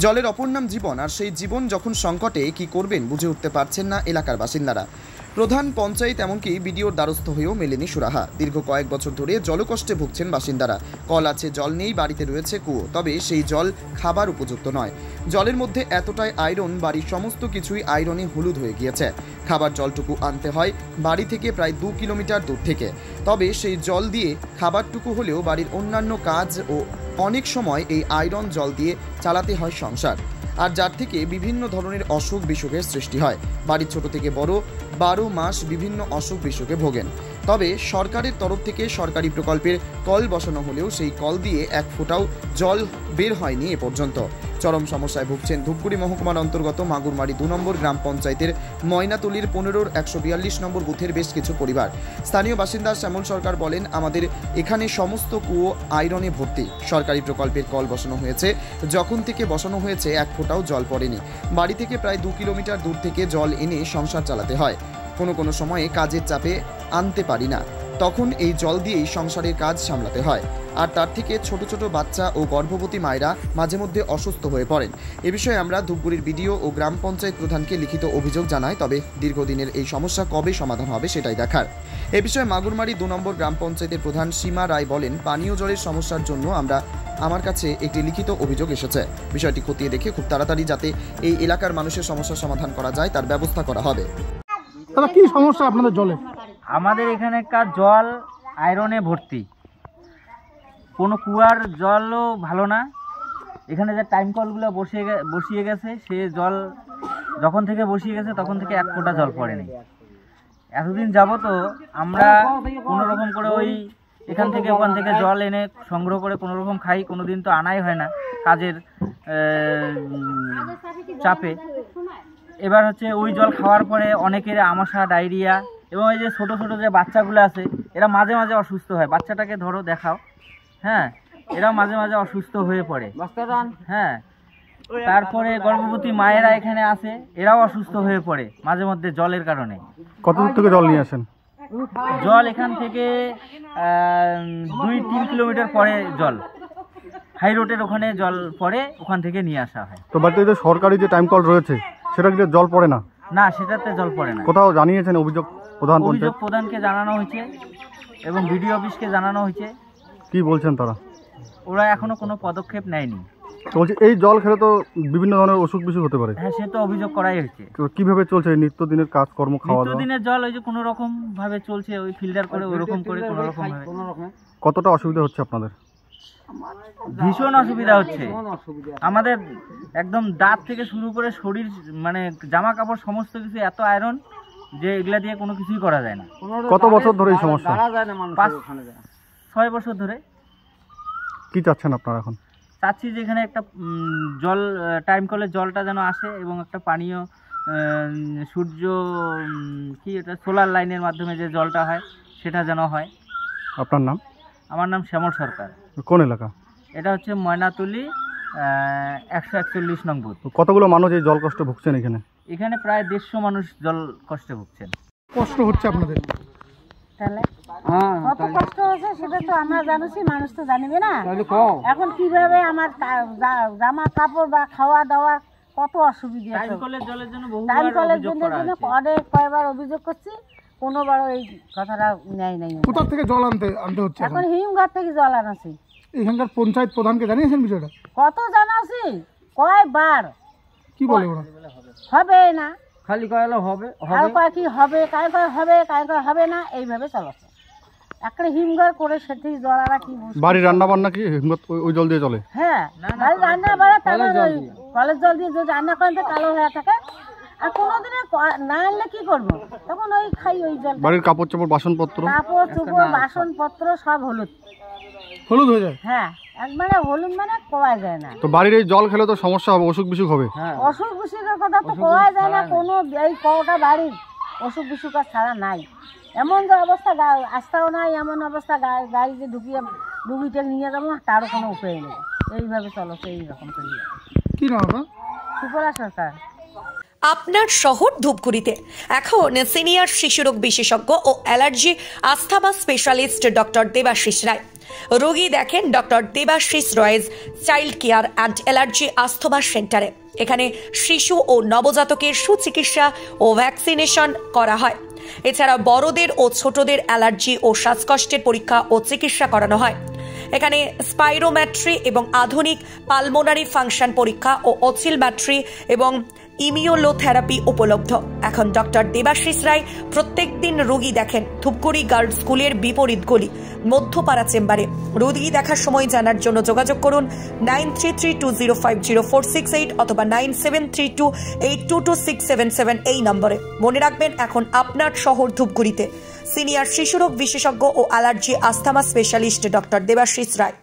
জলের অপর নাম জীবন, আর সেই জীবন যখন সংকটে কি করবেন বুঝে উঠতে পারছেন না এলাকার বাসিন্দারা। প্রধান পঞ্চায়েত এমনকি বিডিওর দ্বারস্থ হয়েও মেলেনি সুরাহা। দীর্ঘ কয়েক বছর ধরে জলকষ্টে ভুগছেন বাসিন্দারা। কল আছে, জল নেই, বাড়িতে রয়েছে কুয়ো, তবে সেই জল খাবার উপযুক্ত নয়। জলের মধ্যে এতটাই আয়রন, বাড়ির সমস্ত কিছুই আয়রনে হলুদ হয়ে গিয়েছে। খাবার জলটুকু আনতে হয় বাড়ি থেকে প্রায় 2 কিলোমিটার দূর থেকে, তবে সেই জল দিয়ে খাবারটুকু হলেও বাড়ির অন্যান্য কাজ ও অনেক সময় এই আয়রন জল দিয়ে চালাতে হয় সংসার, আর যার থেকে বিভিন্ন ধরনের অসুখ বিসুখের সৃষ্টি হয়। বাড়ির ছোট থেকে বড় 12 মাস বিভিন্ন অসুখ বিসুখে ভোগেন। তবে সরকারের তরফ থেকে সরকারি প্রকল্পের কল বসানো হলেও সেই কল দিয়ে এক ফোঁটাও জল বের হয়নি এ পর্যন্ত। চরম সমস্যায় ভুগছেন ধূপগুড়ি মহকুমার অন্তর্গত মাগুরমারি 2 নম্বর গ্রাম পঞ্চায়েতের ময়নাতলির 15-142 নম্বর বুথের বেশ কিছু পরিবার। স্থানীয় বাসিন্দা শ্যামল সরকার বলেন, আমাদের এখানে সমস্ত কুয়ো আয়রনে ভর্তি। সরকারি প্রকল্পের কল বসানো হয়েছে, যখন থেকে বসানো হয়েছে এক ফোঁটাও জল পড়েনি। বাড়ি থেকে প্রায় 2 কিলোমিটার দূর থেকে জল এনে সংসার চালাতে হয়। কোনো সময়ে কাজের চাপে আনতে পারি না, তখন এই জল দিয়েই সংসারের কাজ সামলাতে হয়। আর তার থেকে ছোট ছোট বাচ্চা ও গর্ভবতী মায়েরা মাঝে মধ্যে অসুস্থ হয়ে পড়েন। এ বিষয়ে আমরা ধূপগুড়ির বিডিও ও গ্রাম পঞ্চায়েত প্রধানকে লিখিত অভিযোগ জানাই, তবে দীর্ঘদিনের এই সমস্যা কবে সমাধান হবে সেটাই দেখার। এ বিষয়ে মাগুরমারি 2 নম্বর গ্রাম পঞ্চায়েতের প্রধান সীমা রায় বলেন, পানীয় জলের সমস্যার জন্য আমার কাছে একটি লিখিত অভিযোগ এসেছে। বিষয়টি খতিয়ে দেখে খুব তাড়াতাড়ি যাতে এই এলাকার মানুষের সমস্যার সমাধান করা যায় তার ব্যবস্থা করা হবে। দাদা, কি সমস্যা আপনাদের জলে? আমাদের এখানকার জল আয়রনে ভর্তি, কোনো কুয়ার জলও ভালো না। এখানে যে টাইম কলগুলো বসিয়ে গেছে, সে জল যখন থেকে বসিয়ে গেছে তখন থেকে এক ফোঁটা জল পড়েনি। এতদিন যাবতও আমরা কোনো রকম করে ওই এখান থেকে ওখান থেকে জল এনে সংগ্রহ করে কোনো রকম খাই, কোনো দিন তো আনাই হয় না কাজের চাপে। এবার হচ্ছে ওই জল খাওয়ার পরে অনেকের আমাশা, ডায়রিয়া, এবং এই যে ছোট ছোট যে বাচ্চাগুলো আছে এরা মাঝে মাঝে অসুস্থ হয়। বাচ্চাটাকে ধরো দেখাও, হ্যাঁ, এরা মাঝে মাঝে অসুস্থ হয়ে পড়ে, হ্যাঁ। তারপরে গর্ভবতী মায়েরা এখানে আছে, এরাও অসুস্থ হয়ে পড়ে মাঝে মধ্যে জলের কারণে। কত দূর থেকে জল নিয়ে আসেন? জল এখান থেকে 2-3 কিলোমিটার পরে জল, হাই রোডের ওখানে জল পড়ে, ওখান থেকে নিয়ে আসা হয়। তো বাড়িতে যে সরকারি যে টাইম কল রয়েছে সেটা কি জল পড়ে না? না, সেটাতে জল পড়ে না। কোথাও জানিয়েছেন অভিযোগ প্রধানকে জানানো হয়েছে এবং বিডিও অফিসকে জানানো হয়েছে। কি বলছেন তারা? ওরা এখনো কোনো পদক্ষেপ নেয়নি। তো বলছি, এই জল খেলে তো বিভিন্ন ধরনের অসুখ বিসুখ হতে পারে। হ্যাঁ, সে তো অভিযোগ করাই হয়েছে। তো কিভাবে চলছে নিত্যদিনের কাজকর্ম, খাওয়া দাওয়া? নিত্যদিনের জল ওই যে কোনো রকম ভাবে চলছে, ওই ফিল্টার করে ওই রকম করে কোনো রকম ভাবে। কতটা অসুবিধা হচ্ছে আপনাদের? ভীষণ অসুবিধা হচ্ছে আমাদের, একদম দাঁত থেকে শুরু করে শরীর, মানে জামা কাপড় সমস্ত কিছু এত আয়রন যে এগুলা দিয়ে কোনো কিছুই করা যায় না। কত বছর ধরে এই সমস্যা? 5-6 বছর ধরে। কি চাচ্ছেন আপনারা এখন? চাচ্ছি যে এখানে একটা জল, টাইম কলের জলটা যেন আসে এবং একটা পানীয় সূর্য কি এটা সোলার লাইনের মাধ্যমে যে জলটা হয় সেটা যেন হয়। আপনার নাম? আমার নাম শ্যামল সরকার। কোন এলাকা এটা? হচ্ছে ময়নাতলি 141 নং বুথ। কতগুলো মানুষ এই জল কষ্ট ভুগছেন এখানে? এখানে প্রায় 150 মানুষ জল কষ্টে ভুগছেন। কষ্ট হচ্ছে আপনাদের? তাহলে কত কষ্ট হচ্ছে সেটা তো আমরা জানিছি, মানুষ তো জানিবে না। এখন কিভাবে আমার জামা কাপড় বা খাওয়া দাওয়া কত অসুবিধা। টাইম কলের জলের জন্য অনেক কয়বার অভিযোগ করছি, কোনোবারও এই কথাটা নেয় নাই। কোথা থেকে জল আনতে হচ্ছে? এখন হিমঘর থেকে জল আনাছি। এখানকার পঞ্চায়েত প্রধানকে জানিয়েছেন বিষয়টা? কত জানাছি, কয়বার। কি বলে ওরা? হবে না, খালি কয়লা হবে, কয় কি হবে, কায় কয় হবে, কায় কয় হবে না, এইভাবে চলাচ্ছে। একটা হিমঘর করে সেটি জল আর কি। বাড়ির রান্না বান্না কি ওই জল দিয়ে চলে? হ্যাঁ, বাড়ির রান্না বাড়া তারপর কলের জল দিয়ে যদি রান্না করেন তো কালো হয়ে থাকে। আর কোনোদিনে না আনলে কি করবো, তখন ওই খাই ওই জল। বাড়ির কাপড় চোপড়, বাসনপত্র বাসনপত্র সব হলুদ হয়ে যায়। হ্যাঁ, একবারে হলুদ, মানে কোয়া যায় না। তো বাড়ির এই জল খেলে তো সমস্যা হবে, অসুখ বিসুখ হবে। অসুখ বিসুখের কথা তো কোয়া যায় না। কোনো এই কটা বাড়ির অসুখ বিসুখ আর ছাড়া নাই। এমন যে অবস্থা, আসতেও নাই, এমন অবস্থা গাড়ি যে রুগীটা নিয়ে যাবো তারও কোনো উপায় নেই। এইভাবে চলছে, এইরকম করে। কি নাম? সুফলা সরকার। আপনার শহর ধূপগুড়িতে এখন সিনিয়র শিশুরোগ বিশেষজ্ঞ ও allergy asthma specialist doctor Debashis Roy রোগী দেখেন doctor Debashis Roy's child care and allergy asthma সেন্টারে। এখানে শিশু ও নবজাতকের সুচিকিৎসা ও ভ্যাকসিনেশন করা হয়। এছাড়া বড়দের ও ছোটদের অ্যালার্জি ও শ্বাসকষ্টের পরীক্ষা ও চিকিৎসা করানো হয়। এখানে স্পাইরোমেট্রি এবং আধুনিক পালমোনারি ফাংশন পরীক্ষা ও অসিলমেট্রি এবং ইমিউনোথেরাপি উপলব্ধ। এখন ডক্টর দেবাশিস রায় প্রত্যেক দিন রোগী দেখেন ধূপগুড়ি গার্লস স্কুলের বিপরীত গলি মধ্যপাড়া চেম্বারে। রোগী দেখার সময় জানার জন্য যোগাযোগ করুন 9332050468 অথবা 9732822677 এই নম্বরে। মনে রাখবেন, এখন আপনার শহর ধূপগুড়িতে সিনিয়র শিশুরোগ বিশেষজ্ঞ ও allergy asthma specialist doctor Debashis রায়।